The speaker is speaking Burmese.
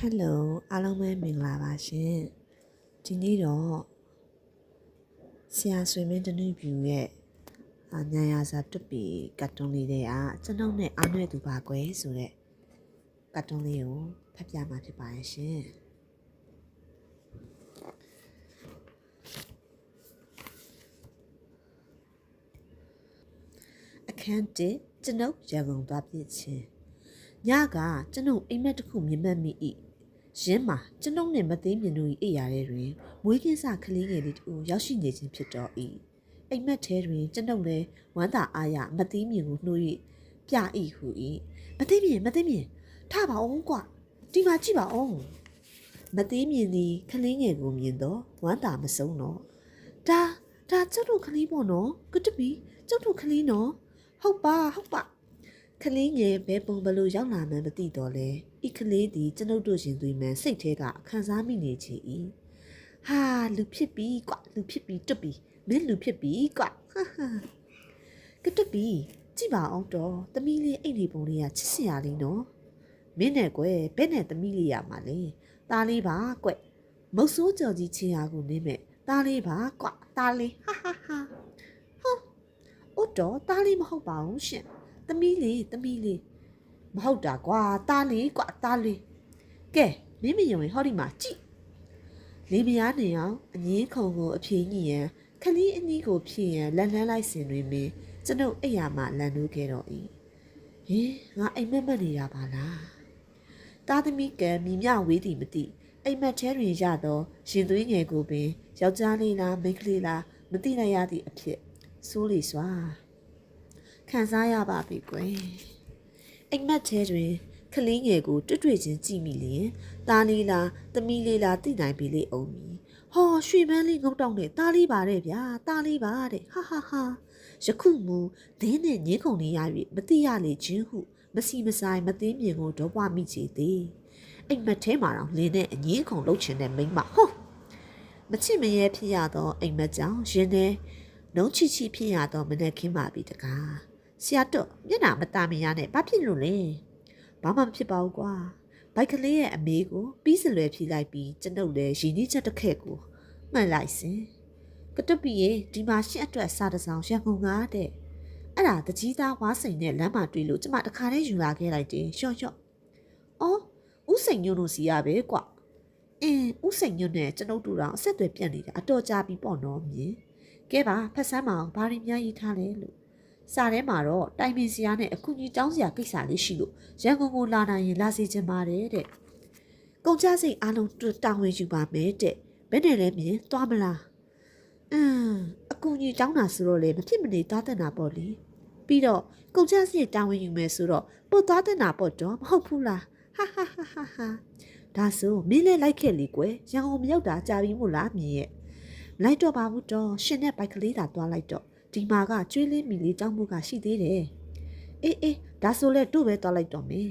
Hello အားလုံးပဲမင်္ဂလာပါရှင်ဒီနေ့တော့ဆရာဆွေမင်းတနည်းပြူရဲ့ညံရစာတွပီကတ်တွန်းလေးတွေကကျွန်ုပ်နဲ့အားနွယ်သူပါကွယ်ဆိုတဲ့ကတ်တွန်းလေးကိုဖတ်ပြမှာဖြစ်ပါရဲ့ရှင်အခန်း1ကျွန်ုပ်ရန်ကုန်သွားပြည့်ချင်းညကကျွန်ုပ်အိမ်မက်တစ်ခုမြင်မှတ်မိ၏ရင်းမှာကျွန်ုပ်နဲ့မသိမြင်တို့၏အိပ်ရာထဲတွင်မွေးကင်းစကလေးငယ်လေးတူရောက်ရှိနေခြင်းဖြစ်တော်၏အိမ်မက်ထဲတွင်ကျွန်ုပ်လည်းဝမ်းသာအားရမသိမြင်ကိုနှိုး၍ပြ၏ဟူ၏မသိမြင်ထပါအောင်ကွာဒီမှာကြည့်ပါဦးမသိမြင်သည်ကလေးငယ်ကိုမြင်တော့ဝမ်းသာမဆုံးတော့ဒါကျုပ်တို့ကလေးပေါ့နော်ကတပီကျုပ်တို့ကလေးနော်ဟုတ်ပါကလေးငယ်ဘယ်ပုံဘလို့ရောက်လာမှန်းမသိတော့လဲဤကလေးသည်ကျွန်ုပ်တို့ရှင်သွေးမှန်စိတ်ထဲကခံစားမိနေချေ၏ဟာလူဖြစ်ပြီကွာလူဖြစ်ပြီတွတ်ပြီမင်းလူဖြစ်ပြီကွာကတွတ်ပြီကြည့်ပါအောင်တော့သမီးလေးအိတ်လေးပုံလေးကချစ်စရာလေးနော်မင်းနဲ့ကွယ်ဘယ်နဲ့သမီးလေးရမှာလဲသားလေးပါကွမုတ်ဆိုးကြော်ကြီးချင်းအားကိုနင်းမဲ့သားလေးပါကွသားလေးဟာအို့တော့သားလေးမဟုတ်ပါဘူးရှင်သမီးလေးမဟုတ်တာကွာသားလေးကဲမင်းမယုံရင်ဟောဒီမှာကြည့်လေးမယားနေအောင်အငင်းခုံကိုအဖြေညှိရန်ခလီးအနီးကိုဖြစ်ရန်လန်လန်းလိုက်စင်တွင်ပင်ကျွန်ုပ်အိယာမှလန်နိုးခဲ့တော့၏ဟင်ငါအိမ်မက်နေတာပါလားသားသမီးကံမိမြဝေးသည်မသိအိမ်မက်ထဲတွင်ရသောရင်သွေးငယ်ကိုပင်ယောက်ျားလေးလားမိန်းကလေးလားမသိနိုင်ရသည့်အဖြစ်စိုးလေစွာခံစားရပါပြီကွယ်အိမ်မက်ထဲတွင်ကလေးငယ်ကိုတွေ့ချင်းကြည့်မိလျင်သားလေးလားသမီးလေးလားသိနိုင်ပြီလေအောင်မီဟောရွှေပန်းလေးငုတ်တောင်းတဲ့သားလေးပါတဲ့ဗျာသားလေးပါတဲ့ဟာယခုမူဒင်းနဲ့ငင်းခုန်လေးရ၍မသိရလေခြင်းဟုမစီမဆိုင်မသိမြင်ကိုတော့ပွားမိချေသည်အိမ်မက်ထဲမှာတော့လင်းနဲ့အငင်းခုန်လှုပ်ချင်တဲ့မိန်းမဟောမချစ်မရဲဖြစ်ရသောအိမ်မက်ကြောင့်ရင်ထဲနှုံးချီဖြစ်ရသောမနက်ခင်းပါပြီတကားဆရာတော့မျက်နှာမตาမရနဲ့ဘာဖြစ်လို့လဲဘာမှမဖြစ်ပါဘူးကွာဘိုက်ကလေးရဲ့အမေကိုပြီးစလွယ်ဖြီးလိုက်ပြီးကျွန်ုပ်လည်းရင်းနှီးချက်တစ်ခက်ကိုမှန်လိုက်စင်ကတပီရဲ့ဒီမှာရှင့်အတွက်စားတစောင်းရန်ကုန်ကားတဲ့အဲ့ဒါတကြီးသားဝါစိန်နဲ့လမ်းမှာတွေ့လို့ကျမတခါတည်းယူလာခဲ့လိုက်တယ်ရှော့အော်ဥစိန်ညွန့်လို့စီရပဲကွာဥစိန်ညွန့်နဲ့ကျွန်ုပ်တို့တော့အဆက်အသွယ်ပြတ်နေတာအတော်ကြာပြီပေါ့နော်မြင်ကဲပါဖက်ဆန်းမအောင်ဘာတွေများရေးထားလဲလို့စာထဲမှာတော့တိုင်ပင်စရာနဲ့အကူကြီးတောင်းစရာကိစ္စလေးရှိလို့ရန်ကုန်ကိုလာနိုင်ရင်လာစီချင်ပါတယ်တဲ့ကုန်ကြစိတ်အားလုံးတာဝန်ယူပါမယ်တဲ့ဘယ်နဲ့လဲမြင်သွားမလားအကူကြီးတောင်းတာဆိုတော့လေမဖြစ်မနေသွားတဲ့နာပေါ့လေပြီးတော့ကုန်ကြစိတ်တာဝန်ယူမယ်ဆိုတော့ပို့သွားတဲ့နာပေါ့တော့မဟုတ်ဘူးလားဟာဒါဆိုမင်းလည်းလိုက်ခဲ့လေကွယ်ရန်ကုန်မရောက်တာကြာပြီမို့လားမြင်ရဲ့လိုက်တော့ပါဘူးတော့ရှင်နဲ့ဘိုက်ကလေးသာသွားလိုက်တော့ဒီမှာကကျွေးလေးမီလေးကြောင်းမှုကရှိသေးတယ်အေးဒါဆိုလဲတို့ပဲသွားလိုက်တော့မယ်